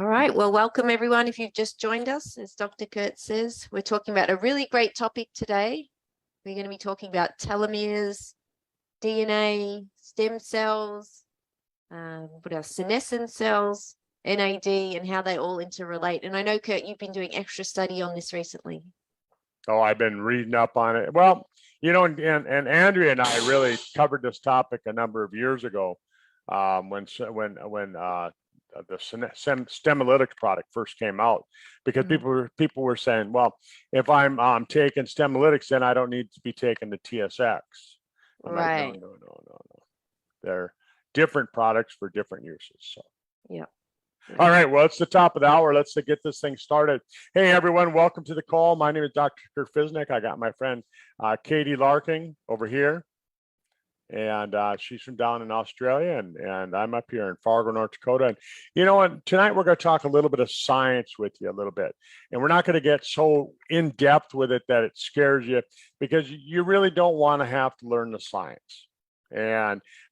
All right, well, welcome everyone. If you've just joined us, as Dr. Kurt says, we're talking about a really great topic today. We're going to be talking about telomeres, DNA, stem cells, what else? Senescent cells, NAD, and how they all interrelate. And I know, Kurt, you've been doing extra study on this recently. Oh, I've been reading up on it. Well, and Andrea and I really covered this topic a number of years ago when the Stemolytics product first came out, because people were saying, well, if I'm taking Stemolytics, then I don't need to be taking the TSX. I'm Right. like, no. They're different products for different uses. So yeah. All right, well, it's the top of the hour. Let's get this thing started. Hey, everyone, welcome to the call. My name is Dr. Kurt Fisnick. I got my friend Katie Larking over here, and she's from down in Australia, and I'm up here in Fargo, North Dakota. And you know what? Tonight we're going to talk a little bit of science with you a little bit, and we're not going to get so in depth with it that it scares you, because you really don't want to have to learn the science.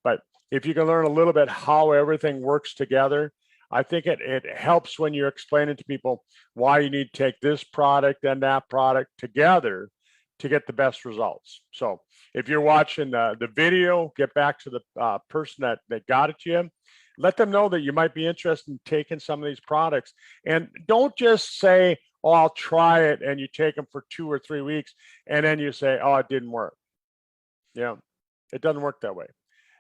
But if you can learn a little bit how everything works together, I think it helps when you're explaining to people why you need to take this product and that product together to get the best results. So if you're watching the video, get back to the person that got it to you. Let them know that you might be interested in taking some of these products. And don't just say, oh, I'll try it, and you take them for 2 or 3 weeks, and then you say, oh, it didn't work. Yeah, it doesn't work that way.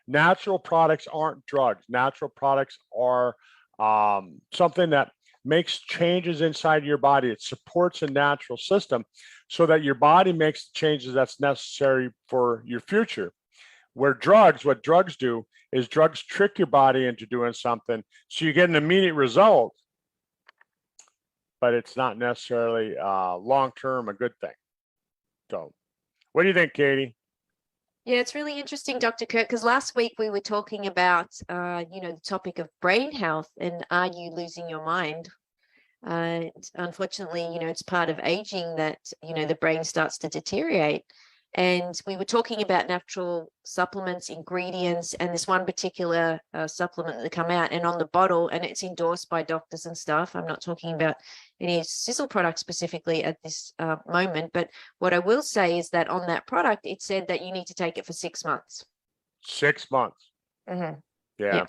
Natural products aren't drugs. Natural products are something that makes changes inside your body. It supports a natural system so that your body makes the changes that's necessary for your future. What drugs do is drugs trick your body into doing something, so you get an immediate result, but it's not necessarily long-term a good thing. So what do you think, Katie? Yeah, it's really interesting, Dr. Kurt, because last week we were talking about, the topic of brain health and are you losing your mind? Unfortunately, it's part of aging that, the brain starts to deteriorate. And we were talking about natural supplements, ingredients, and this one particular supplement that come out and on the bottle, and it's endorsed by doctors and stuff. I'm not talking about any sizzle product specifically at this moment, but what I will say is that on that product, it said that you need to take it for 6 months. 6 months. Mm-hmm. Yeah.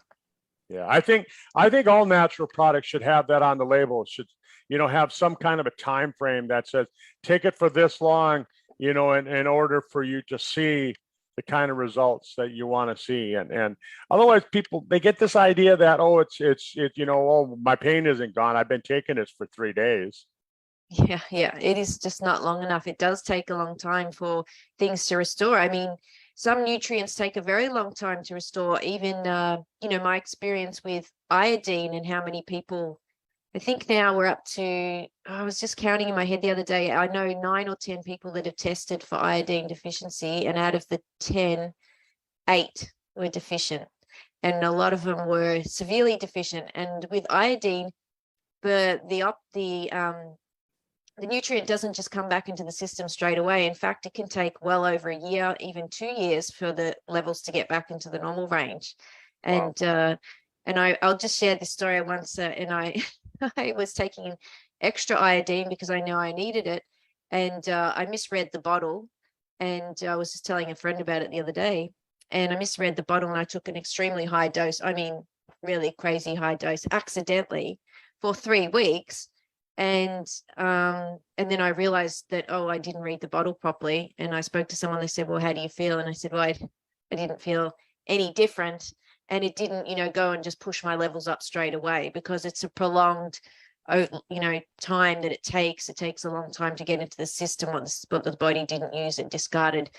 I think all natural products should have that on the label. It should, have some kind of a time frame that says take it for this long, in order for you to see the kind of results that you want to see. And otherwise people, they get this idea that, oh, it's oh, my pain isn't gone, I've been taking this for 3 days. Yeah, it is just not long enough. It does take a long time for things to restore. I mean, some nutrients take a very long time to restore. Even, my experience with iodine and how many people, I think now we're up to, I was just counting in my head the other day, I know 9 or 10 people that have tested for iodine deficiency, and out of the 10, 8 were deficient. And a lot of them were severely deficient. And with iodine, the nutrient doesn't just come back into the system straight away. In fact, it can take well over a year, even 2 years for the levels to get back into the normal range. And Wow. I'll just share this story once, and I was taking extra iodine because I know I needed it, and I misread the bottle, and I was just telling a friend about it the other day, and I misread the bottle, and I took an extremely high dose, I mean, really crazy high dose, accidentally, for 3 weeks. And then I realized that, oh, I didn't read the bottle properly. And I spoke to someone, they said, well, how do you feel? And I said, well, I didn't feel any different. And it didn't, go and just push my levels up straight away, because it's a prolonged, time that it takes. It takes a long time to get into the system what the body didn't use and discarded.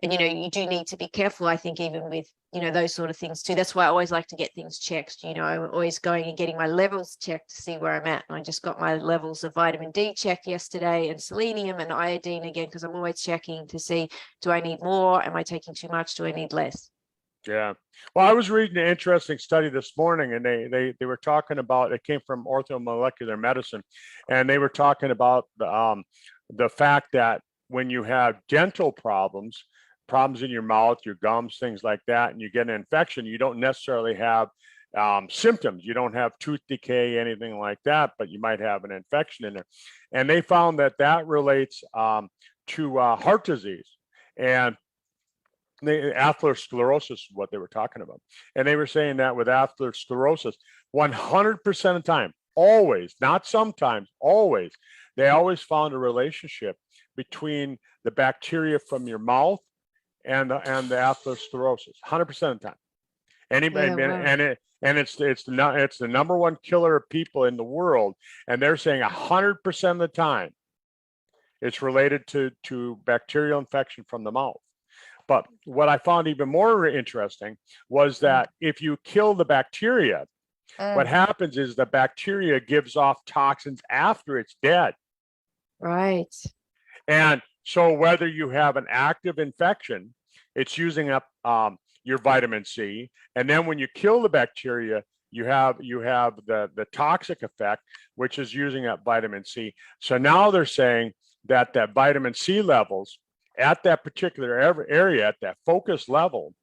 And, you do need to be careful, I think, even with, those sort of things too. That's why I always like to get things checked. I'm always going and getting my levels checked to see where I'm at. And I just got my levels of vitamin D checked yesterday, and selenium and iodine again, because I'm always checking to see, do I need more? Am I taking too much? Do I need less? Yeah. Well, I was reading an interesting study this morning, and they were talking about, it came from orthomolecular medicine, and they were talking about the fact that when you have dental problems in your mouth, your gums, things like that, and you get an infection, you don't necessarily have symptoms. You don't have tooth decay, anything like that, but you might have an infection in there. And they found that that relates to heart disease. And atherosclerosis is what they were talking about. And they were saying that with atherosclerosis, 100% of the time, always, not sometimes, always, they always found a relationship between the bacteria from your mouth and the atherosclerosis, 100% of the time. Anybody, Yeah, wow. it's the number one killer of people in the world, and they're saying 100% of the time it's related to bacterial infection from the mouth. But what I found even more interesting was that if you kill the bacteria, what happens is the bacteria gives off toxins after it's dead. Right. And so whether you have an active infection, it's using up your vitamin C. And then when you kill the bacteria, you have the toxic effect, which is using up vitamin C. So now they're saying that vitamin C levels at that particular area, at that focus level,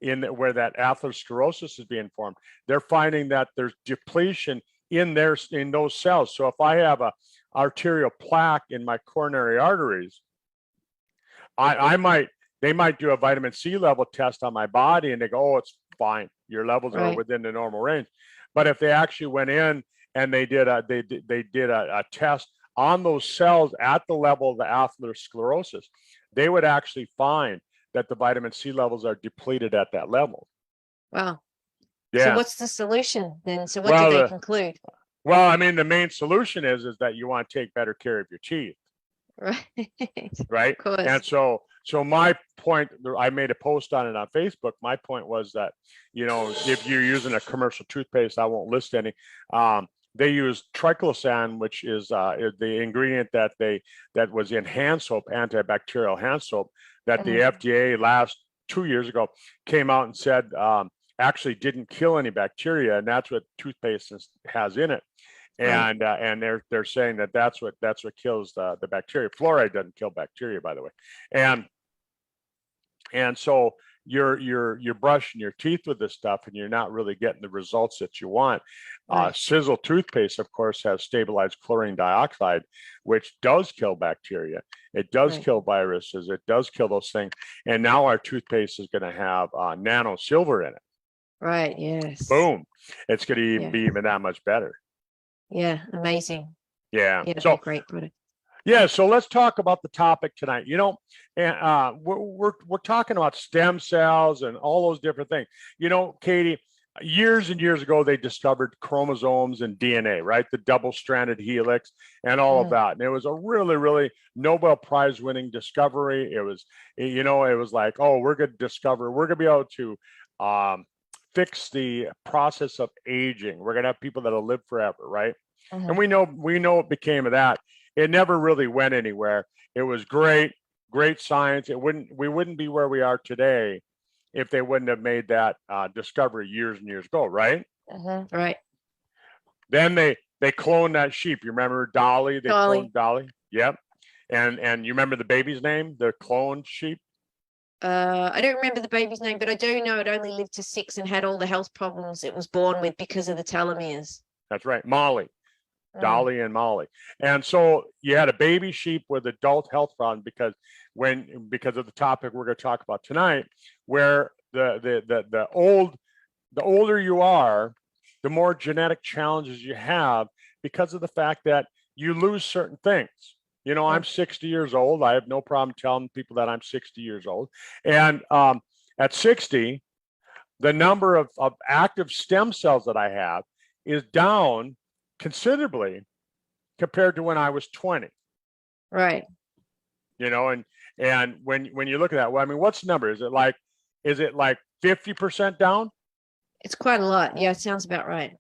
where that atherosclerosis is being formed, they're finding that there's depletion in those cells. So if I have a arterial plaque in my coronary arteries, they might do a vitamin C level test on my body and they go, oh, it's fine. Your levels are within the normal range. But if they actually went in and they did a test on those cells at the level of the atherosclerosis, they would actually find that the vitamin C levels are depleted at that level. Wow. Yeah. So what's the solution then? So what did they conclude? Well, I mean, the main solution is that you want to take better care of your teeth. Right. Right. Of course. And so my point, I made a post on it on Facebook. My point was that, if you're using a commercial toothpaste, I won't list any. They use triclosan, which is the ingredient that was in hand soap, antibacterial hand soap, that the FDA last 2 years ago came out and said actually didn't kill any bacteria, and that's what toothpaste has in it. And they're saying that's what kills the bacteria. Fluoride doesn't kill bacteria, by the way. And so you're brushing your teeth with this stuff and you're not really getting the results that you want. Sizzle toothpaste, of course, has stabilized chlorine dioxide, which does kill bacteria. It does kill viruses. It does kill those things. And now our toothpaste is going to have nano silver in it. Right. Yes. Boom. It's going to be even that much better. Yeah. Amazing. Yeah. So great product. Yeah, so let's talk about the topic tonight. And we're talking about stem cells and all those different things. Katie, years and years ago, they discovered chromosomes and DNA, right? The double-stranded helix and all of that. And it was a really, really Nobel Prize winning discovery. It was, it was like, oh, we're going to be able to fix the process of aging. We're going to have people that'll live forever, right? And we know it became of that. It never really went anywhere. It was great science. We wouldn't be where we are today if they wouldn't have made that discovery years and years ago, right? Right. Then they cloned that sheep. You remember Dolly? They cloned Dolly. Yep. And you remember the baby's name, the cloned sheep? I don't remember the baby's name, but I do know it only lived to 6 and had all the health problems it was born with because of the telomeres. That's right, Molly. Dolly and Molly. And so you had a baby sheep with adult health problems because of the topic we're going to talk about tonight, where the older you are, the more genetic challenges you have because of the fact that you lose certain things. I'm 60 years old. I have no problem telling people that I'm 60 years old. And at 60, the number of active stem cells that I have is down considerably compared to when I was 20. Right. And when you look at that, well, I mean, what's the number? Is it like 50% down? It's quite a lot. Yeah, it sounds about right.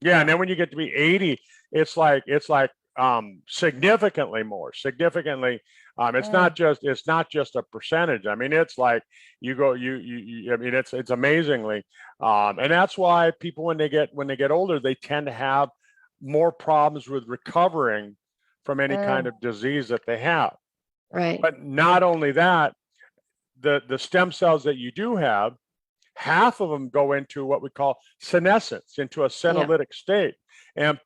Yeah, and then when you get to be 80, it's like significantly more. It's not just a percentage. I mean, it's like I mean, it's amazingly, and that's why people when they get older, they tend to have more problems with recovering from any kind of disease that they have. Right. But not only that, the stem cells that you do have, half of them go into what we call senescence, into a senolytic state. And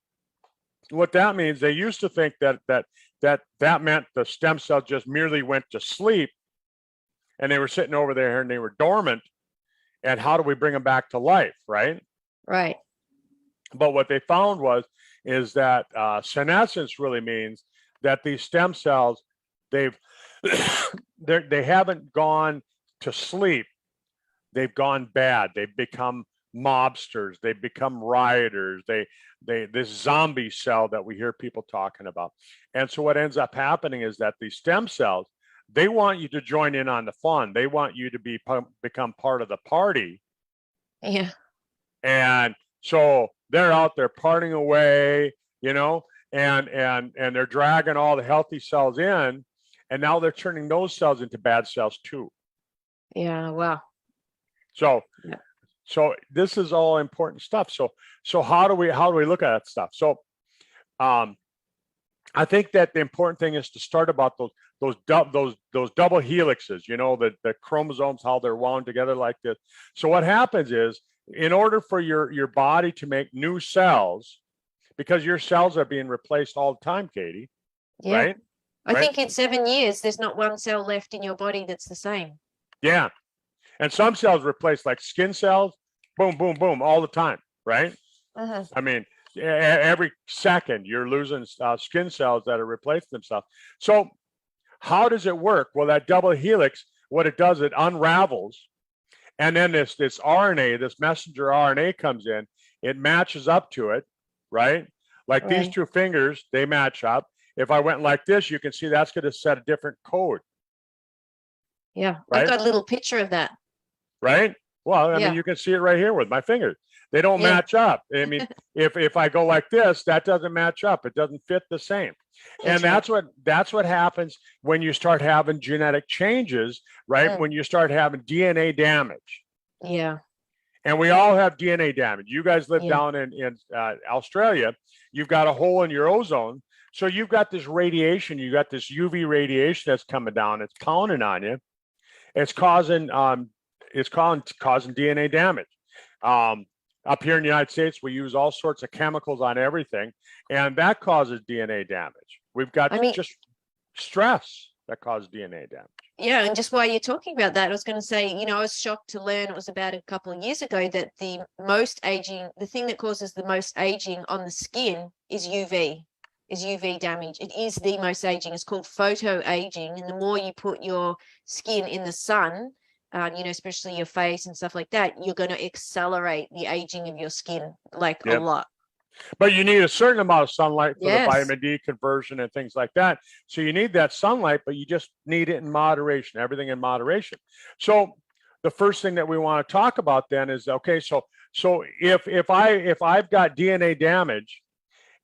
what that means, they used to think that meant the stem cells just merely went to sleep and they were sitting over there and they were dormant. And how do we bring them back to life, right? Right. But what they found is that senescence really means that these stem cells, they haven't gone to sleep. They've gone bad. They've become mobsters. They've become rioters. This zombie cell that we hear people talking about. And so what ends up happening is that these stem cells, they want you to join in on the fun. They want you to become part of the party. Yeah. And so they're out there partying away, and they're dragging all the healthy cells in, and now they're turning those cells into bad cells too. Yeah. Wow. So, so this is all important stuff. So how do we look at that stuff? So, I think that the important thing is to start about those double helixes, the chromosomes, how they're wound together like this. So what happens is, in order for your body to make new cells, because your cells are being replaced all the time, Katie, right? I think in 7 years, there's not one cell left in your body that's the same. Yeah. And some cells replace, like skin cells, boom, boom, boom, all the time, right? I mean, every second you're losing skin cells that are replacing themselves. So how does it work? Well, that double helix, what it does, it unravels. And then this RNA, this messenger RNA comes in, it matches up to it, right? Like these two fingers, they match up. If I went like this, you can see that's going to set a different code. Yeah, right? I've got a little picture of that. Right? Well, I mean, you can see it right here with my fingers. They don't match up. I mean, if I go like this, that doesn't match up. It doesn't fit the same. And that's what happens when you start having genetic changes, right? When you start having DNA damage. Yeah. And we all have DNA damage. You guys live down in Australia. You've got a hole in your ozone. So you've got this radiation, you got this UV radiation that's coming down, it's pounding on you. It's causing DNA damage. Up here in the United States, we use all sorts of chemicals on everything, and that causes DNA damage. We've got just stress that causes DNA damage. Yeah, and just while you're talking about that, I was going to say, I was shocked to learn, it was about a couple of years ago, that the thing that causes the most aging on the skin is UV damage. It is the most aging. It's called photoaging, and the more you put your skin in the sun, especially your face and stuff like that, you're going to accelerate the aging of your skin a lot. But you need a certain amount of sunlight for the vitamin D conversion and things like that. So you need that sunlight, but you just need it in moderation, everything in moderation. So the first thing that we want to talk about then is, okay, so if I've got DNA damage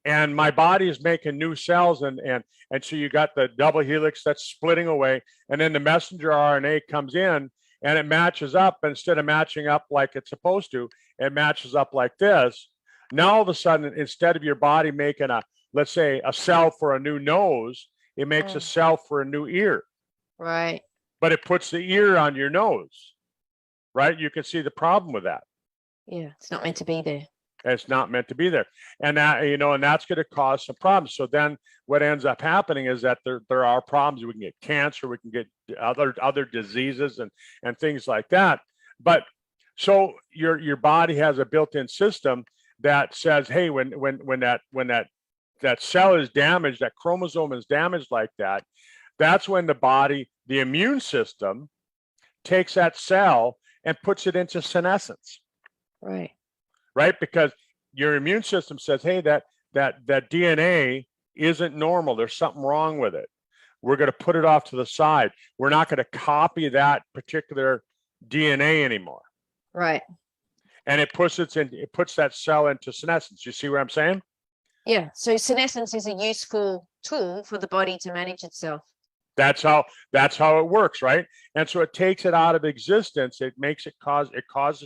and my body is making new cells, and so you got the double helix that's splitting away, and then the messenger RNA comes in and it matches up, and instead of matching up like it's supposed to, it matches up like this. Now all of a sudden, instead of your body making let's say a cell for a new nose, it makes a cell for a new ear. Right. But it puts the ear on your nose, right? You can see the problem with that. Yeah, it's not meant to be there. It's not meant to be there. And that, and that's going to cause some problems. So then what ends up happening is that there are problems. We can get cancer, we can get other diseases and things like that. But so your body has a built-in system that says, hey, when that cell is damaged, that chromosome is damaged like that, that's when the immune system takes that cell and puts it into senescence. Right. Right? Because your immune system says, hey, that DNA isn't normal. There's something wrong with it. We're going to put it off to the side. We're not going to copy that particular DNA anymore. Right. And it puts that cell into senescence. You see what I'm saying? Yeah. So senescence is a useful tool for the body to manage itself. That's how it works, right? And so it takes it out of existence. It makes it causes it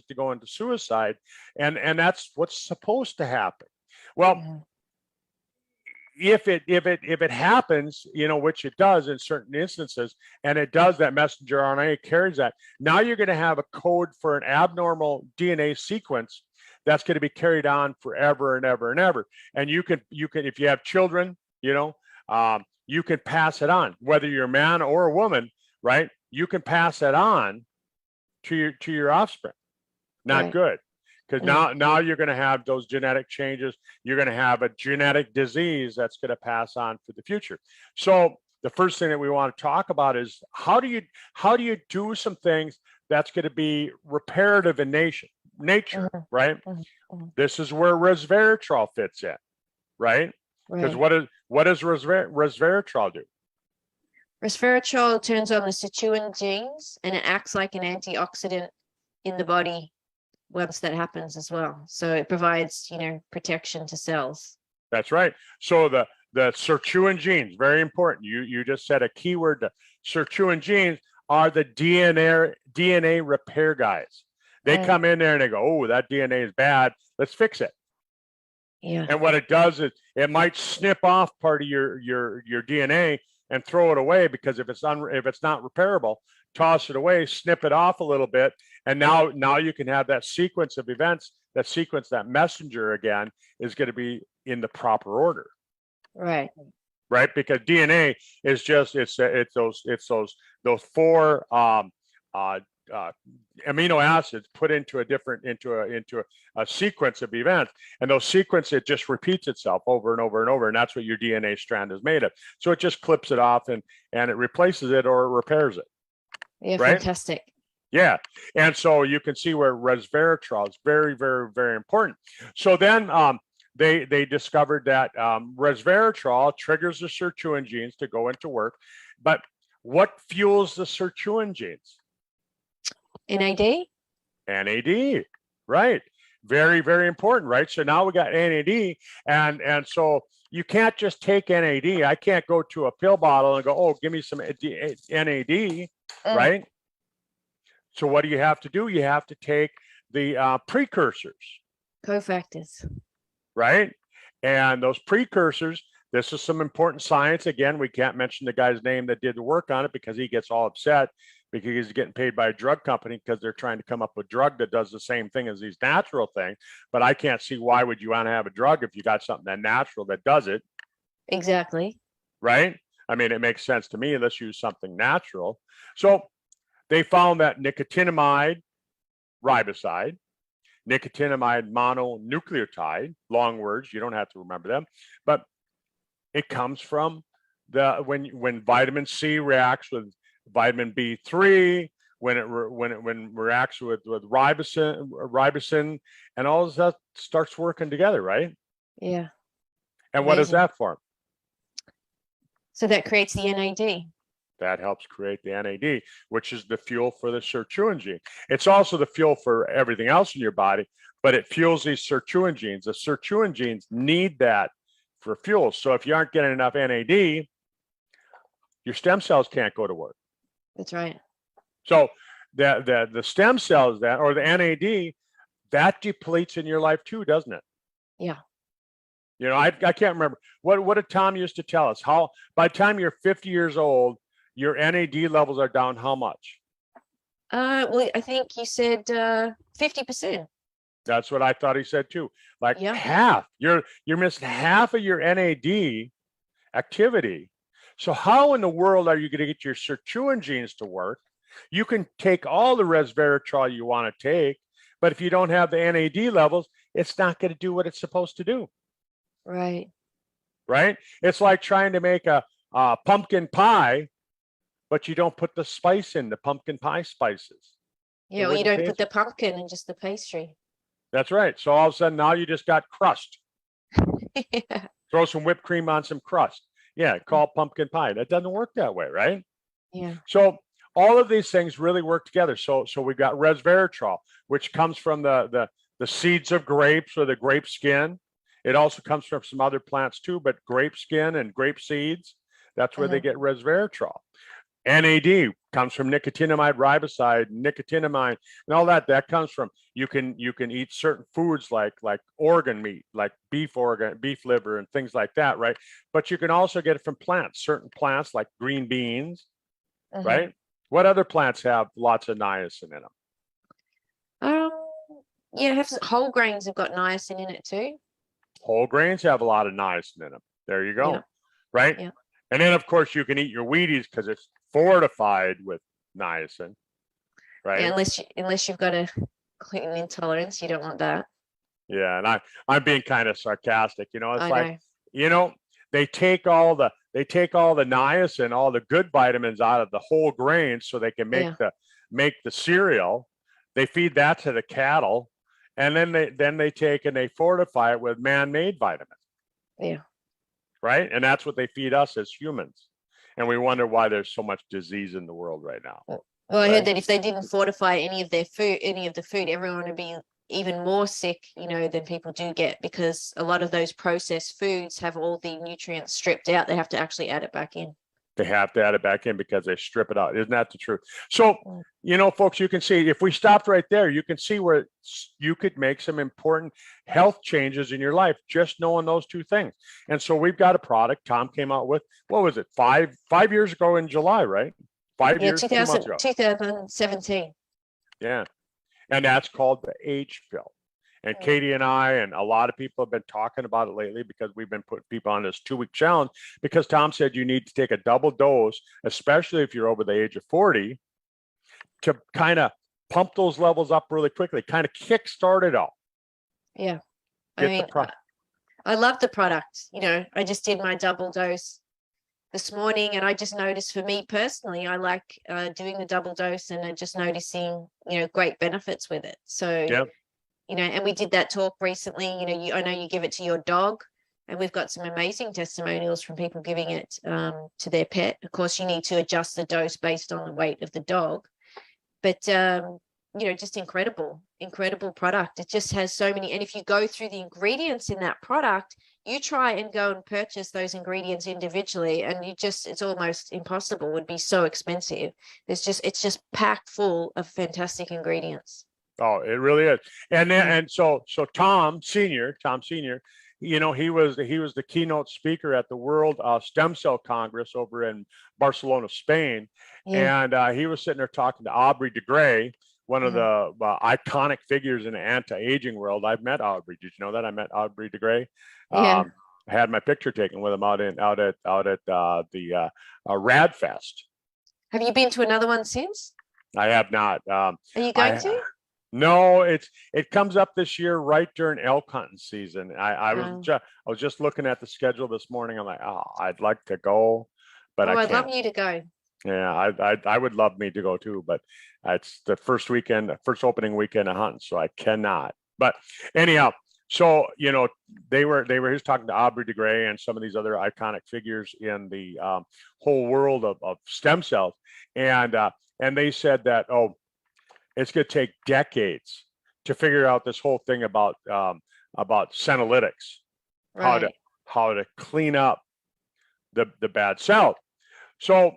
to go into suicide, and that's what's supposed to happen. Well, if it happens, which it does in certain instances, and it does, that messenger RNA carries that. Now you're going to have a code for an abnormal DNA sequence that's going to be carried on forever and ever and ever. And you can, if you have children, you can pass it on, whether you're a man or a woman, right? You can pass that on to your offspring. Not Right. good. Because now you're going to have those genetic changes. You're going to have a genetic disease that's going to pass on for the future. So the first thing that we want to talk about is how do you do some things that's going to be reparative in nature, right? This is where resveratrol fits in, right? Because what does resveratrol do? Resveratrol turns on the Sirtuin genes, and it acts like an antioxidant in the body once that happens as well. So it provides, protection to cells. That's right. So the Sirtuin genes, very important. You just said a keyword. The Sirtuin genes are the DNA repair guys. They come in there and they go, oh, that DNA is bad. Let's fix it. Yeah. And what it does is it might snip off part of your DNA and throw it away, because if it's not repairable, toss it away, snip it off a little bit, and now you can have that sequence of events, that messenger again is going to be in the proper order. Right. Right, because DNA is just it's those four amino acids put into a sequence of events, and those sequence, it just repeats itself over and over and over, and that's what your DNA strand is made of. So it just clips it off and it replaces it or it repairs it. Yeah, right? Fantastic. Yeah, and so you can see where resveratrol is very, very, very important. So then they discovered that resveratrol triggers the Sirtuin genes to go into work, but what fuels the Sirtuin genes? NAD? NAD, right. Very, very important, right? So now we got NAD, and so you can't just take NAD. I can't go to a pill bottle and go, oh, give me some NAD, right? So what do you have to do? You have to take the precursors. Cofactors. Right? And those precursors, this is some important science. Again, we can't mention the guy's name that did the work on it because he gets all upset because he's getting paid by a drug company because they're trying to come up with a drug that does the same thing as these natural things. But I can't see why would you want to have a drug if you got something that natural that does it. Exactly. Right? I mean, it makes sense to me. Let's use something natural. So they found that nicotinamide riboside, nicotinamide mononucleotide, long words, you don't have to remember them, but it comes from when vitamin C reacts with vitamin B3, when it reacts with ribosine, and all of that starts working together, right? Yeah. And what does that form? So that creates the NAD. That helps create the NAD, which is the fuel for the Sirtuin gene. It's also the fuel for everything else in your body, but it fuels these Sirtuin genes. The Sirtuin genes need that for fuel. So if you aren't getting enough NAD, your stem cells can't go to work. That's right. So the stem cells or the NAD, that depletes in your life too, doesn't it? Yeah. I can't remember. What did Tom used to tell us? How by the time you're 50 years old, your NAD levels are down how much? Well, I think you said 50%. That's what I thought he said too. Like half. You're missing half of your NAD activity. So how in the world are you going to get your Sirtuin genes to work? You can take all the resveratrol you want to take, but if you don't have the NAD levels, it's not going to do what it's supposed to do. Right. Right? It's like trying to make a pumpkin pie, but you don't put the spice in, the pumpkin pie spices. Yeah, well, you don't put the pumpkin in, just the pastry. That's right. So all of a sudden now you just got crust. Yeah. Throw some whipped cream on some crust. Yeah, call pumpkin pie. That doesn't work that way, right? Yeah. So all of these things really work together. So we've got resveratrol, which comes from the seeds of grapes or the grape skin. It also comes from some other plants too, but grape skin and grape seeds, that's where they get resveratrol. NAD comes from nicotinamide riboside, nicotinamide, and all that. That comes from you can eat certain foods like organ meat, like beef liver, and things like that, right? But you can also get it from plants, certain plants like green beans, right? What other plants have lots of niacin in them? Um, yeah, whole grains have got niacin in it too. Whole grains have a lot of niacin in them. There you go, Yeah. right? Yeah. And then of course you can eat your Wheaties because it's fortified with niacin, right? Yeah, unless you've got a gluten intolerance, you don't want that. Yeah, and I'm being kind of sarcastic. It's I like, know. they take all the niacin, all the good vitamins out of the whole grain so they can make the cereal. They feed that to the cattle, and then they take and they fortify it with man-made vitamins. Yeah. Right? And that's what they feed us as humans. And we wonder why there's so much disease in the world right now. Well, I heard that if they didn't fortify any of the food, everyone would be even more sick, than people do get, because a lot of those processed foods have all the nutrients stripped out. They have to actually add it back in. They have to add it back in because they strip it out. Isn't that the truth? So, folks, you can see, if we stopped right there, you can see where you could make some important health changes in your life just knowing those two things. And so we've got a product Tom came out with. What was it? Five years ago in July, right? 5 years, 2 months ago. 2017. Yeah. And that's called the H pill. And Katie and I and a lot of people have been talking about it lately because we've been putting people on this 2-week challenge, because Tom said you need to take a double dose, especially if you're over the age of 40, to kind of pump those levels up really quickly, kind of kickstart it all. Yeah. I love the product. I just did my double dose this morning, and I just noticed, for me personally, I like doing the double dose, and just noticing, great benefits with it. So, and we did that talk recently. I know you give it to your dog, and we've got some amazing testimonials from people giving it to their pet. Of course, you need to adjust the dose based on the weight of the dog, but just incredible product. It just has so many. And if you go through the ingredients in that product, you try and go and purchase those ingredients individually, and it's almost impossible. It would be so expensive. It's just packed full of fantastic ingredients. Oh, it really is. And so Tom Senior, he was the keynote speaker at the World Stem Cell Congress over in Barcelona, Spain. And he was sitting there talking to Aubrey de Grey, one of the iconic figures in the anti-aging world. I've met Aubrey. Did you know that? I met Aubrey de Grey. I had my picture taken with him out at the Rad Fest. Have you been to another one since? I have not. Are you going to? No, it comes up this year right during elk hunting season. I was just looking at the schedule this morning. I'm like, I'd like to go, but I can't. I'd love you to go. Yeah, I would love me to go too, but it's the first opening weekend of hunting, so I cannot. But anyhow, so they were just talking to Aubrey de Grey and some of these other iconic figures in the whole world of stem cells, and they said that it's going to take decades to figure out this whole thing about senolytics, right. how to clean up the bad cells. So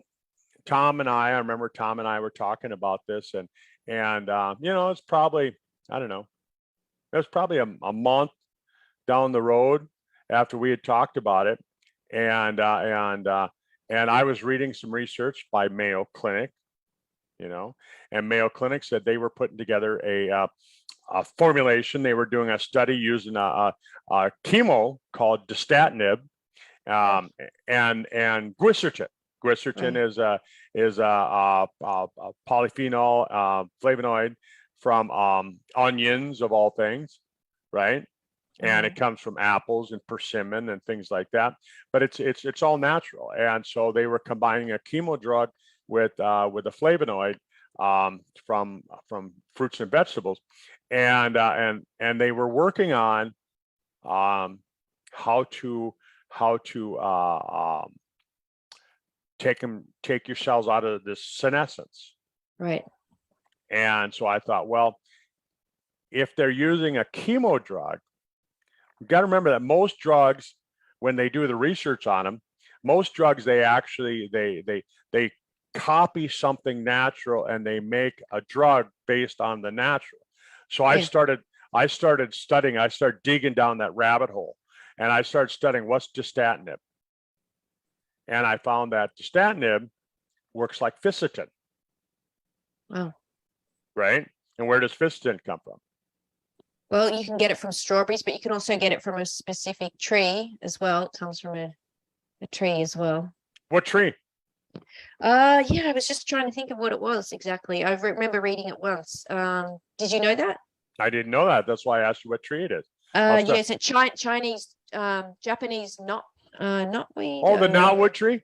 I remember Tom and I were talking about this, and it's probably, I don't know, it was probably a month down the road after we had talked about it, and I was reading some research by Mayo Clinic. And Mayo Clinic said they were putting together a formulation. They were doing a study using a chemo called dasatinib and Guisertin. Guisertin is a polyphenol flavonoid from onions, of all things, right? And it comes from apples and persimmon and things like that. But it's all natural. And so they were combining a chemo drug with a flavonoid from fruits and vegetables, and they were working on how to take your cells out of this senescence. Right. And so I thought, well, if they're using a chemo drug, we've got to remember that most drugs, when they do the research on them, most drugs they copy something natural and they make a drug based on the natural. So I Yeah. started studying, I started digging down that rabbit hole, and I started studying what's dastatinib. And I found that dastatinib works like fisetin, Wow. right? And where does fisetin come from? Well, you can get it from strawberries, but you can also get it from a specific tree as well. It comes from a tree as well. What tree? Yeah, I was just trying to think of what it was exactly. I remember reading it once. Did you know that? I didn't know that. That's why I asked you what tree it is. Yes, it's Chinese, Japanese knotweed. Oh, the knotwood tree?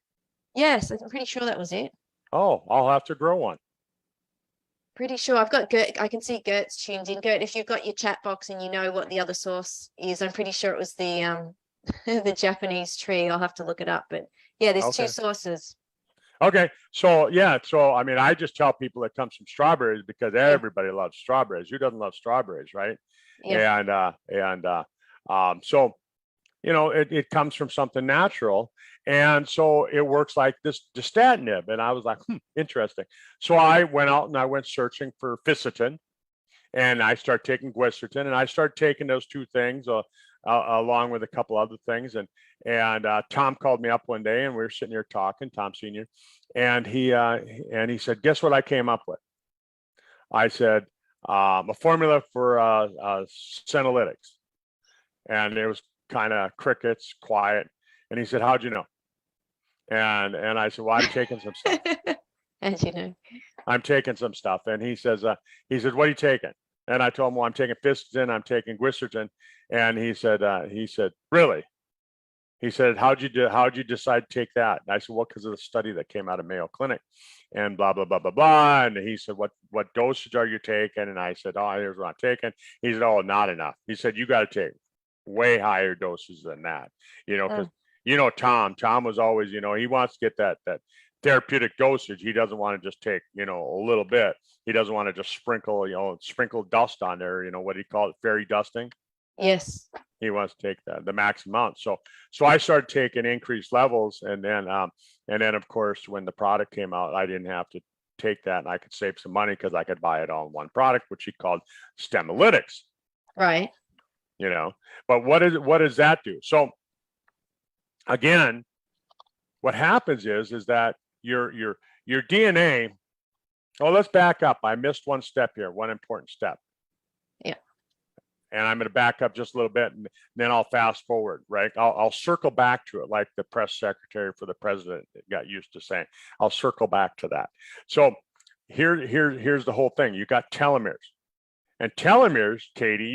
Yes, I'm pretty sure that was it. Oh, I'll have to grow one. Pretty sure. I've got Gert. I can see Gert's tuned in. Gert, if you've got your chat box and you know what the other source is, I'm pretty sure it was the the Japanese tree. I'll have to look it up. But yeah, there's Okay. two sources. Okay, so yeah, so I mean, I just tell people it comes from strawberries because everybody loves strawberries. Who doesn't love strawberries, right? Yeah. So you know, it comes from something natural, and so it works like this dastatinib. And I was like, interesting. So I went out and I went searching for fisetin, and I started taking glycertin, and I started taking those two things along with a couple other things. And Tom called me up one day, and we were sitting here talking, Tom Senior, and he said, "Guess what I came up with?" I said, "A formula for senolytics," and it was kind of crickets, quiet. And he said, "How'd you know?" And I said, "Well, I'm taking some stuff." As you know. I'm taking some stuff. And he says, "What are you taking?" And I told him, "Well, I'm taking fisetin, I'm taking glycertin." And he said, "Really?" He said, how'd you decide to take that?" And I said, "Well, because of the study that came out of Mayo Clinic," and blah, blah, blah, blah, blah. And he said, what dosage are you taking? And I said, "Oh, here's what I'm taking." He said, "Oh, not enough." He said, "You got to take way higher doses than that." Because, Tom was always, he wants to get that therapeutic dosage. He doesn't want to just take, a little bit. He doesn't want to just sprinkle dust on there, what do you call it? Fairy dusting. Yes. He wants to take the max amount. So I started taking increased levels, and then of course, when the product came out, I didn't have to take that, and I could save some money because I could buy it all in one product, which he called Stemolytics. Right. But what does that do? So again, what happens is that your DNA. Oh, let's back up. I missed one step here, one important step. Yeah. And I'm going to back up just a little bit, and then I'll fast forward, right? I'll circle back to it, like the press secretary for the president got used to saying. I'll circle back to that. So here's the whole thing. You got telomeres, and telomeres, Katie,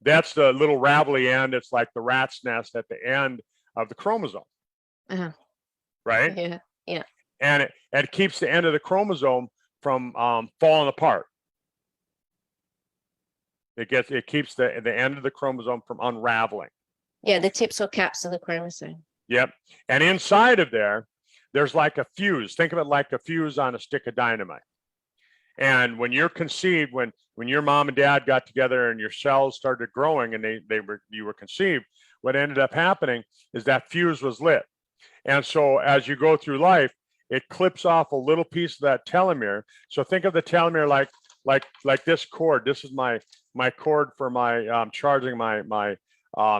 that's the little ravelly end. It's like the rat's nest at the end of the chromosome, right? Yeah. Yeah. And it keeps the end of the chromosome from falling apart. It keeps the end of the chromosome from unraveling. Yeah, the tips or caps of the chromosome. Yep. And inside of there's like a fuse. Think of it like a fuse on a stick of dynamite. And when you're conceived, when your mom and dad got together and your cells started growing and you were conceived, what ended up happening is that fuse was lit. And so as you go through life, it clips off a little piece of that telomere. So think of the telomere like this cord. This is my cord for my charging my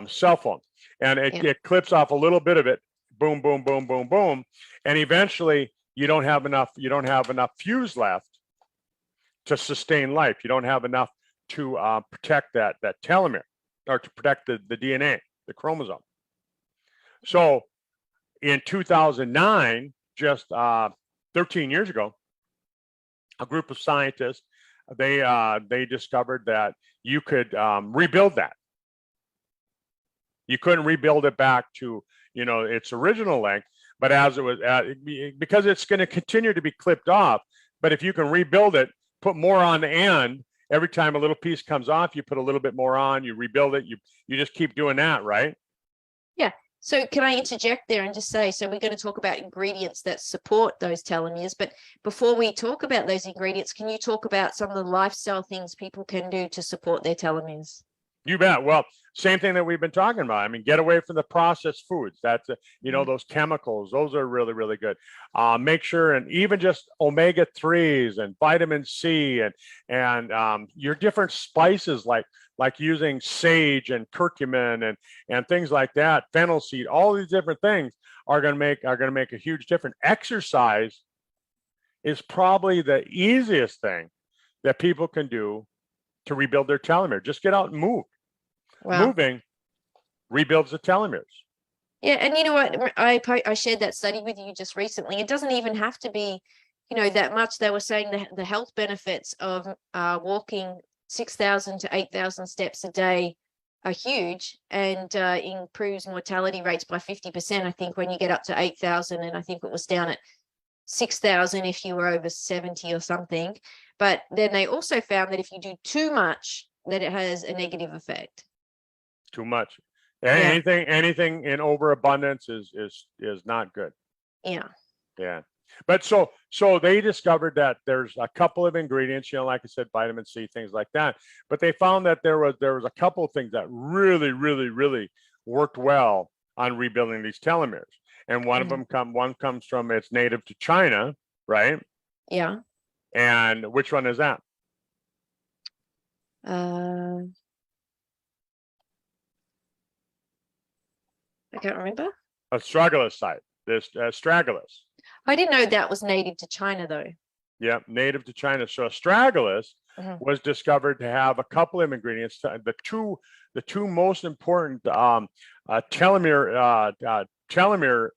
cell phone, and it clips off a little bit of it. Boom, boom, boom, boom, boom, and eventually you don't have enough fuse left to sustain life. You don't have enough to protect that telomere, or to protect the DNA, the chromosome. So in 2009, just 13 years ago, a group of scientists, they discovered that you could rebuild that. You couldn't rebuild it back to its original length, but as it was, because it's going to continue to be clipped off. But if you can rebuild it, put more on the end. Every time a little piece comes off, you put a little bit more on. You rebuild it. You just keep doing that, right? Yeah. So can I interject there and just say, so we're going to talk about ingredients that support those telomeres, but before we talk about those ingredients, can you talk about some of the lifestyle things people can do to support their telomeres? You bet. Well, same thing that we've been talking about. I mean, get away from the processed foods. That's, those chemicals, those are really, really good. Make sure, and even just omega-3s and vitamin C and your different spices like using sage and curcumin and things like that, fennel seed, all these different things are going to make a huge difference. Exercise is probably the easiest thing that people can do to rebuild their telomere. Just get out and move. Wow. Moving rebuilds the telomeres. Yeah, and you know what? I shared that study with you just recently. It doesn't even have to be, that much. They were saying the health benefits of walking 6,000 to 8,000 steps a day are huge, and improves mortality rates by 50%. I think when you get up to 8,000, and I think it was down at 6,000 if you were over 70 or something. But then they also found that if you do too much, that it has a negative effect. Too much. Anything in overabundance is not good. Yeah. But so they discovered that there's a couple of ingredients, like I said, vitamin C, things like that. But they found that there was a couple of things that really, really, really worked well on rebuilding these telomeres. And one of them comes from, it's native to China, right? Yeah. And which one is that? I can't remember. Astragalus. This astragalus. I didn't know that was native to China, though. Yeah, native to China. So astragalus was discovered to have a couple of ingredients. The two most important telomere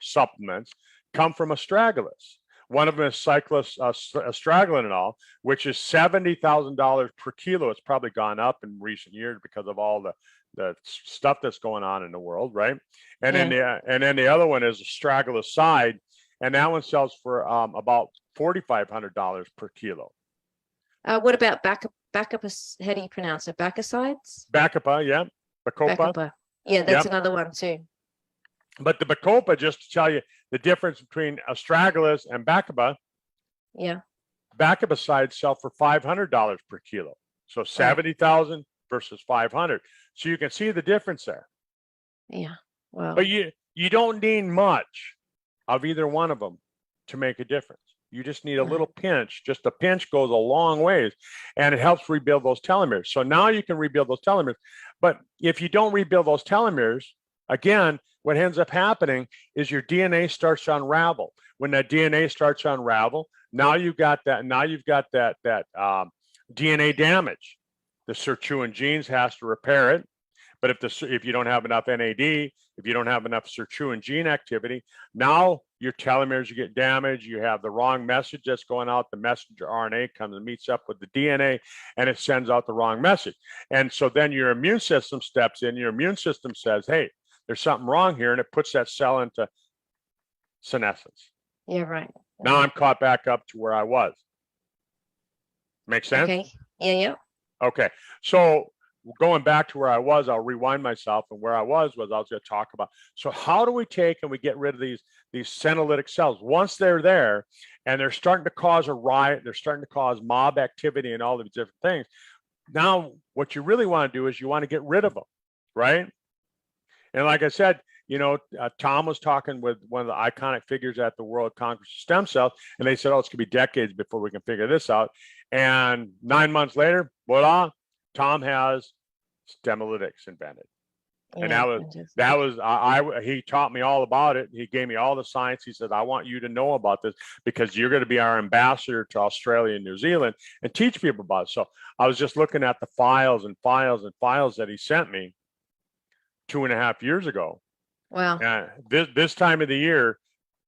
supplements come from astragalus. One of them is astragalus, which is $70,000 per kilo. It's probably gone up in recent years because of all the stuff that's going on in the world, right? And then the other one is astragalus, and that one sells for about $4,500 per kilo. What about Bacopa? How do you pronounce it? Bacosides? Bacopa, yeah. Bacopa. Yeah, that's another one too. But the Bacopa, just to tell you the difference between astragalus and Bacopa. Yeah. Bacopicides sell for $500 per kilo. So 70,000 versus 500. So you can see the difference there. Yeah. Wow. But you don't need much of either one of them to make a difference. You just need a little pinch. Just a pinch goes a long ways, and it helps rebuild those telomeres. So now you can rebuild those telomeres. But if you don't rebuild those telomeres, again, what ends up happening is your DNA starts to unravel. When that DNA starts to unravel, now you've got that DNA damage. The Sirtuin genes has to repair it. But if you don't have enough NAD, if you don't have enough Sirtuin gene activity, now your telomeres get damaged. You have the wrong message that's going out. The messenger RNA comes and meets up with the DNA, and it sends out the wrong message. And so then your immune system steps in. Your immune system says, hey, there's something wrong here, and it puts that cell into senescence. Yeah, right. Now I'm caught back up to where I was. Make sense? Okay. Yeah. Okay. So going back to where I was, I'll rewind myself. And where I was I was going to talk about, so how do we take and we get rid of these senolytic cells? Once they're there and they're starting to cause a riot, they're starting to cause mob activity and all these different things. Now, what you really want to do is you want to get rid of them, right? And like I said, Tom was talking with one of the iconic figures at the World Congress of Stem Cells, and they said, oh, it's going to be decades before we can figure this out. And 9 months later, voila, Tom has Stemolytics invented. And he taught me all about it. He gave me all the science. He said, I want you to know about this because you're going to be our ambassador to Australia and New Zealand and teach people about it. So I was just looking at the files and files and files that he sent me 2.5 years ago. Wow. And this time of the year,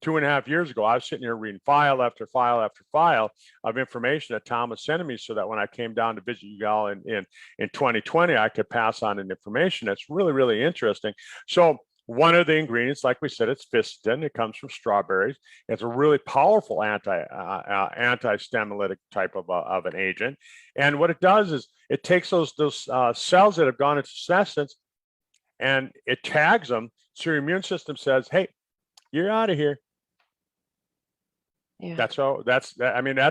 2.5 years ago, I was sitting here reading file after file after file of information that Tom was sending me so that when I came down to visit you all in 2020, I could pass on an information that's really, really interesting. So one of the ingredients, like we said, it's fisetin. It comes from strawberries. It's a really powerful anti-stemolytic type of an agent. And what it does is it takes those cells that have gone into senescence and it tags them. So your immune system says, hey, you're out of here. Yeah. That's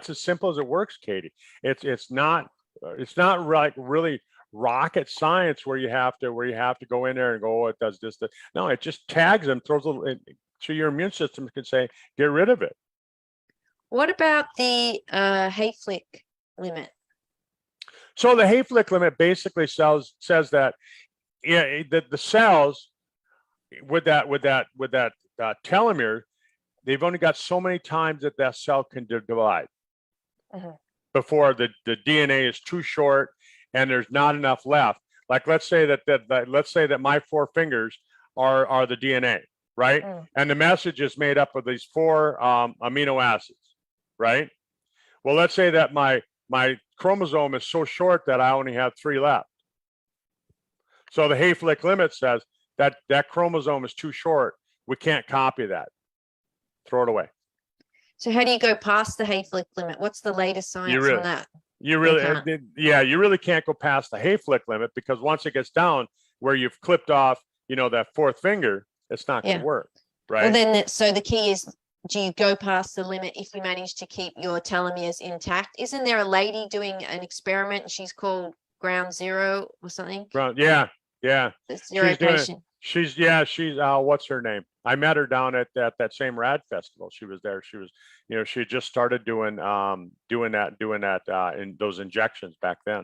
as simple as it works, Katie. It's not like really rocket science where you have to go in there and go, oh, it does this. No, it just tags them, throws a little, so your immune system can say, get rid of it. What about the Hayflick limit? So the Hayflick limit basically says that the cells with that telomere, they've only got so many times that cell can divide before the DNA is too short and there's not enough left. Like let's say that my 4 fingers are the DNA, right? And the message is made up of these 4 amino acids, right? Well, let's say that my chromosome is so short that I only have 3 left. So the Hayflick limit says that chromosome is too short. We can't copy that. Throw it away. So how do you go past the Hayflick limit? What's the latest science on that? You really can't go past the Hayflick limit, because once it gets down where you've clipped off, that 4th finger, it's not going to work, right? Well, then, so the key is, do you go past the limit if you manage to keep your telomeres intact? Isn't there a lady doing an experiment? She's called Ground Zero or something. Yeah. The zero patient. She's what's her name? I met her down at that same RAD festival. She was there. She was, she had just started doing that in those injections back then.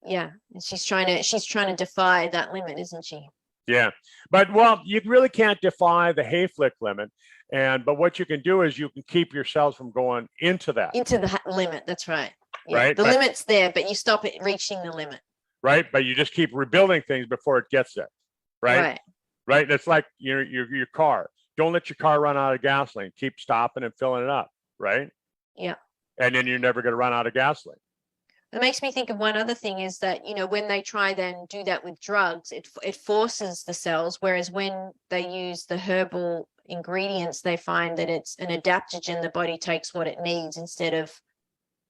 Yeah, and she's trying to defy that limit, isn't she? Yeah, but well, you really can't defy the Hayflick limit, but what you can do is you can keep your cells from going into the limit. That's right. Yeah. Right. The limit's there, but you stop it reaching the limit. Right, but you just keep rebuilding things before it gets there. Right. Right. It's like your car. Don't let your car run out of gasoline. Keep stopping and filling it up. Right. Yeah. And then you're never going to run out of gasoline. It makes me think of one other thing is that, when they try then do that with drugs, it forces the cells, whereas when they use the herbal ingredients, they find that it's an adaptogen. The body takes what it needs instead of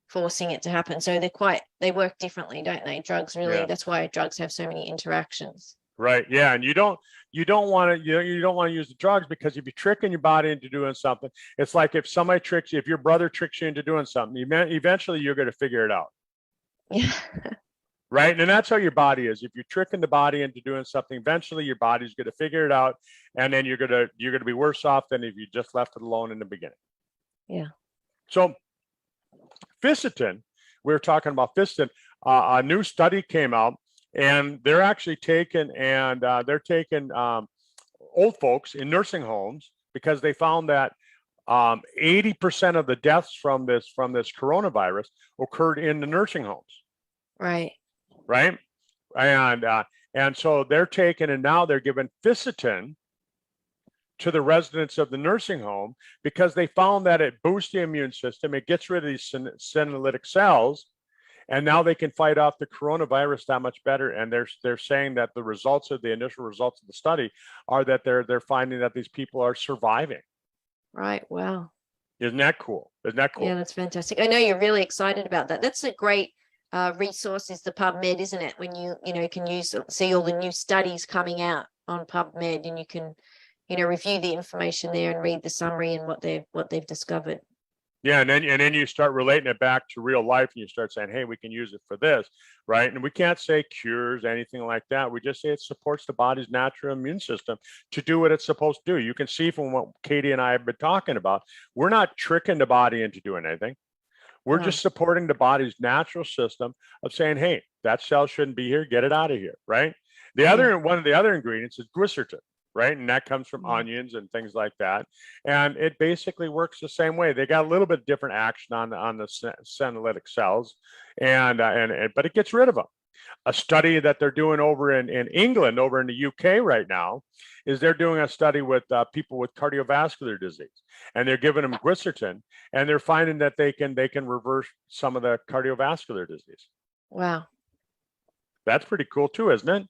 forcing it to happen. So they work differently, don't they? Drugs really, that's why drugs have so many interactions. Right. Yeah. And you don't want to use the drugs, because if you're tricking your body into doing something, it's like if your brother tricks you into doing something, eventually you're going to figure it out. Yeah. Right. And that's how your body is. If you're tricking the body into doing something, eventually your body's going to figure it out. And then you're going to be worse off than if you just left it alone in the beginning. Yeah. So Sirtuin, we were talking about Sirtuin, a new study came out, and they're actually taking old folks in nursing homes, because they found that 80% of the deaths from this coronavirus occurred in the nursing homes. Right. Right. And so they're taking, and now they're giving Sirtuin to the residents of the nursing home, because they found that it boosts the immune system. It gets rid of these senolytic cells, and now they can fight off the coronavirus that much better. And they're saying that the initial results of the study are that they're finding that these people are surviving. Right. Wow. Isn't that cool? Yeah, that's fantastic. I know you're really excited about that. That's a great resource, is the PubMed, isn't it? When you can see all the new studies coming out on PubMed, and you can review the information there and read the summary and what they've discovered. Yeah, and then you start relating it back to real life, and you start saying, hey, we can use it for this, right? And we can't say cures, anything like that. We just say it supports the body's natural immune system to do what it's supposed to do. You can see from what Katie and I have been talking about, we're not tricking the body into doing anything. We're just supporting the body's natural system of saying, hey, that cell shouldn't be here, get it out of here, right? One of the other ingredients is glycertin. Right. And that comes from onions and things like that. And it basically works the same way. They got a little bit different action on the senolytic cells, but it gets rid of them. A study that they're doing over in England, over in the UK right now, is they're doing a study with people with cardiovascular disease, and they're giving them glycertin, and they're finding that they can reverse some of the cardiovascular disease. Wow. That's pretty cool too, isn't it?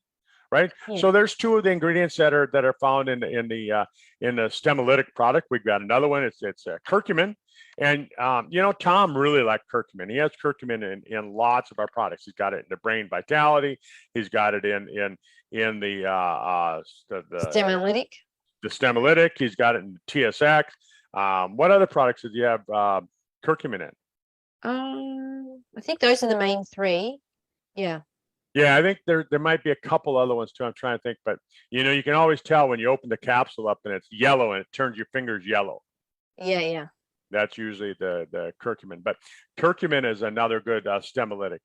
Right. Yeah. So there's 2 of the ingredients that are found in the stemolytic product. We've got another one. It's curcumin, and Tom really liked curcumin. He has curcumin in lots of our products. He's got it in the brain vitality. He's got it in the stemolytic. The stemolytic. He's got it in TSX. What other products did you have curcumin in? I think those are the main 3. Yeah. Yeah, I think there might be a couple other ones too. I'm trying to think, but you can always tell when you open the capsule up and it's yellow and it turns your fingers yellow. Yeah. That's usually the curcumin. But curcumin is another good stemmolytic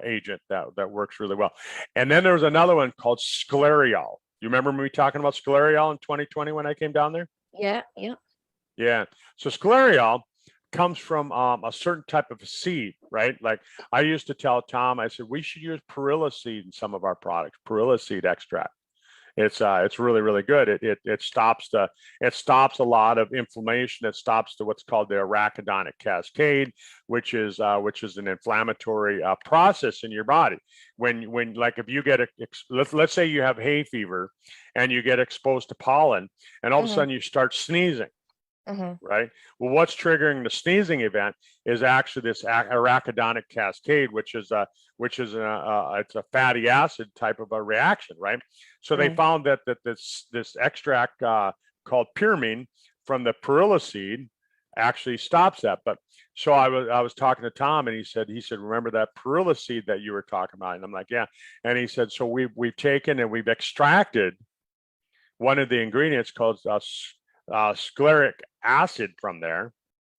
agent that works really well. And then there was another one called sclereol. You remember me talking about sclereol in 2020 when I came down there? Yeah. Yeah. So sclereol comes from a certain type of seed, right? Like I used to tell Tom, I said we should use perilla seed in some of our products, perilla seed extract. It's really really good. It stops a lot of inflammation. It stops what's called the arachidonic cascade, which is an inflammatory process in your body. When like if you get let's say you have hay fever and you get exposed to pollen and all of a sudden you start sneezing. Right. Well, what's triggering the sneezing event is actually this arachidonic cascade, which is it's a fatty acid type of a reaction, right? So they found that this extract called pyramine from the perilla seed actually stops that. But so I was talking to Tom, and he said remember that perilla seed that you were talking about, and I'm like, yeah. And he said, so we've taken and we've extracted one of the ingredients called scleric acid from there.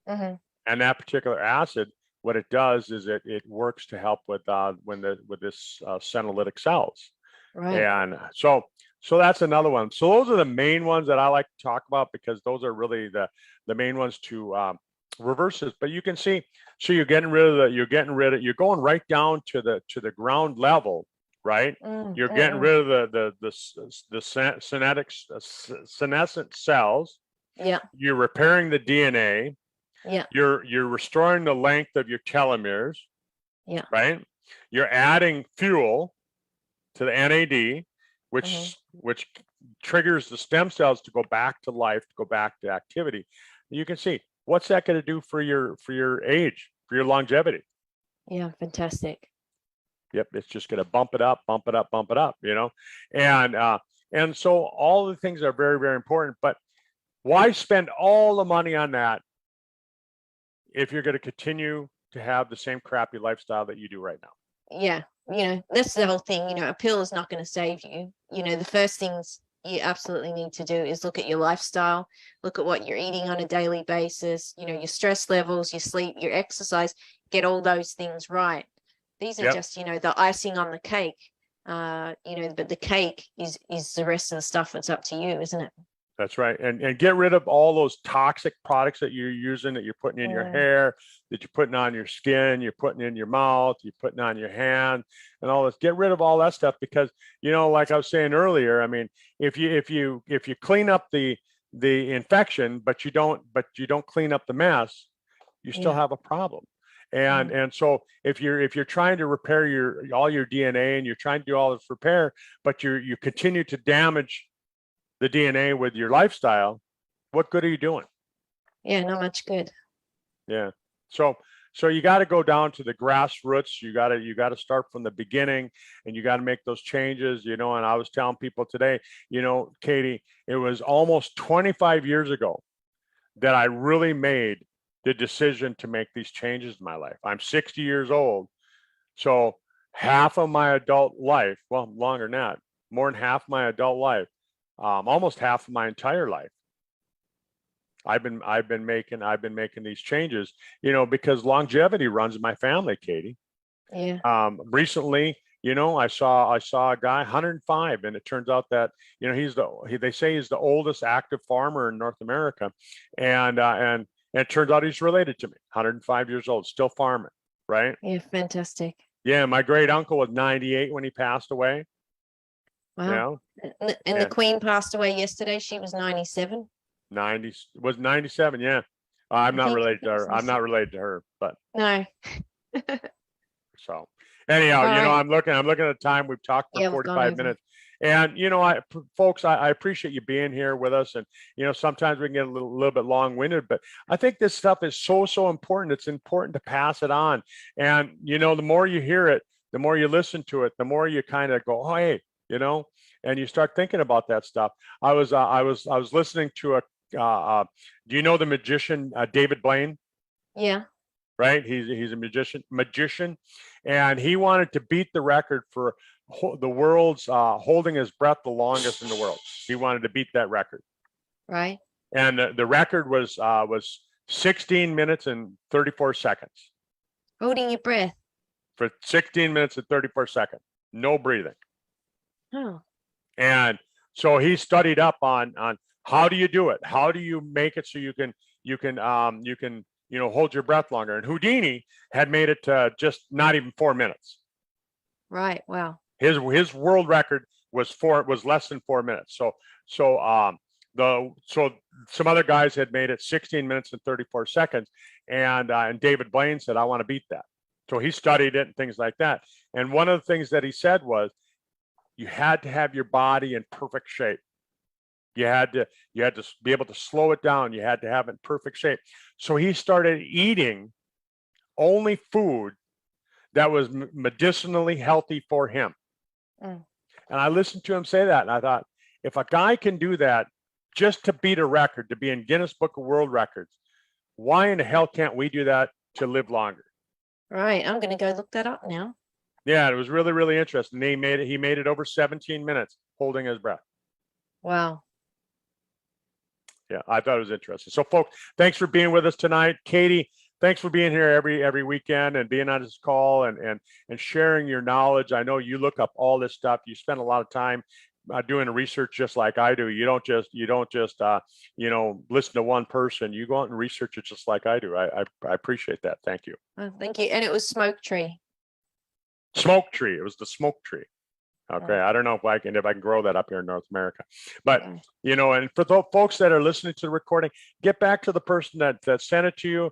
And that particular acid, what it does is it works to help with this senolytic cells. Right. And so that's another one. So those are the main ones that I like to talk about because those are really the main ones to reverse this. But you can see, so you're going right down to the ground level, right? You're getting rid of the senescent cells. Yeah. You're repairing the DNA. Yeah. You're restoring the length of your telomeres. Yeah. Right. You're adding fuel to the NAD, which triggers the stem cells to go back to life, to go back to activity. You can see what's that going to do for your age, for your longevity. Yeah, fantastic. Yep, it's just going to bump it up, and so all the things are very, very important. But why spend all the money on that if you're going to continue to have the same crappy lifestyle that you do right now? Yeah, that's the whole thing. A pill is not going to save you. The first things you absolutely need to do is look at your lifestyle, look at what you're eating on a daily basis, your stress levels, your sleep, your exercise, get all those things right. These are just, the icing on the cake, but the cake is the rest of the stuff. It's up to you, isn't it? That's right. And get rid of all those toxic products that you're using, that you're putting in your hair, that you're putting on your skin, you're putting in your mouth, you're putting on your hand, and all this. Get rid of all that stuff because, like I was saying earlier, I mean, if you clean up the infection, but you don't clean up the mess, you still have a problem. And so if you're trying to repair all your DNA and you're trying to do all this repair, but you continue to damage the DNA with your lifestyle, what good are you doing? Yeah, not much good. Yeah. So you got to go down to the grassroots. You got to start from the beginning, and you got to make those changes, and I was telling people today, Katie, it was almost 25 years ago that I really made the decision to make these changes in my life. I'm 60 years old. So half of my adult life, well, longer than that, more than half my adult life, almost half of my entire life, I've been making these changes, because longevity runs in my family, Katie. Yeah. Recently, I saw a guy 105, and it turns out that they say he's the oldest active farmer in North America, and it turns out he's related to me. 105 years old, still farming, right? Yeah, fantastic. Yeah, my great uncle was 98 when he passed away. Wow. And the Queen passed away yesterday. She was 97. 97. Yeah. I'm not related to her. I'm not related to her, but no. So anyhow, right. I'm looking at the time. We've talked for 45 minutes. And, folks, I appreciate you being here with us. And, sometimes we can get a little bit long winded, but I think this stuff is so important. It's important to pass it on. And, the more you hear it, the more you listen to it, the more you kind of go, oh, hey, and you start thinking about that stuff. I was listening to do you know the magician, David Blaine? Yeah. Right. He's a magician. And he wanted to beat the record for the world's holding his breath the longest in the world. He wanted to beat that record. Right. And the record was 16 minutes and 34 seconds. Holding your breath. For 16 minutes and 34 seconds. No breathing. Oh. And so he studied up on how do you do it? How do you make it so you can hold your breath longer? And Houdini had made it to just not even 4 minutes. Right. Wow. His world record was less than 4 minutes. So some other guys had made it 16 minutes and 34 seconds, and David Blaine said, I want to beat that. So he studied it and things like that. And one of the things that he said was, you had to have your body in perfect shape. You had to be able to slow it down. You had to have it in perfect shape. So he started eating only food that was medicinally healthy for him. And I listened to him say that, and I thought, if a guy can do that just to beat a record, to be in Guinness Book of World Records, why in the hell can't we do that to live longer? Right. I'm going to go look that up now. Yeah, it was really, really interesting. He made it over 17 minutes holding his breath. Wow. Yeah, I thought it was interesting. So folks, thanks for being with us tonight. Katie, thanks for being here every weekend and being on this call and sharing your knowledge. I know you look up all this stuff. You spend a lot of time doing research just like I do. You don't just listen to one person. You go out and research it just like I do. I appreciate that. Thank you. Oh, thank you. And it was smoke tree. Smoke tree. It was the smoke tree. Okay. I don't know if I can grow that up here in North America, but and for the folks that are listening to the recording, get back to the person that sent it to you.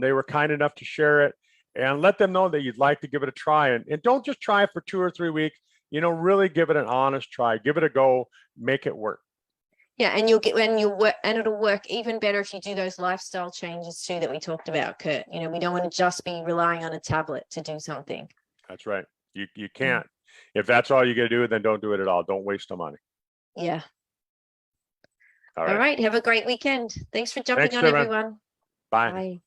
They were kind enough to share it, and let them know that you'd like to give it a try, and don't just try it for 2 or 3 weeks. Really give it an honest try, give it a go, make it work. Yeah. And it'll work even better if you do those lifestyle changes too, that we talked about, Kurt. We don't want to just be relying on a tablet to do something. That's right. You can't. If that's all you got to do, then don't do it at all. Don't waste the money. Yeah. All right. Have a great weekend. Thanks for jumping on, everyone. Bye. Bye.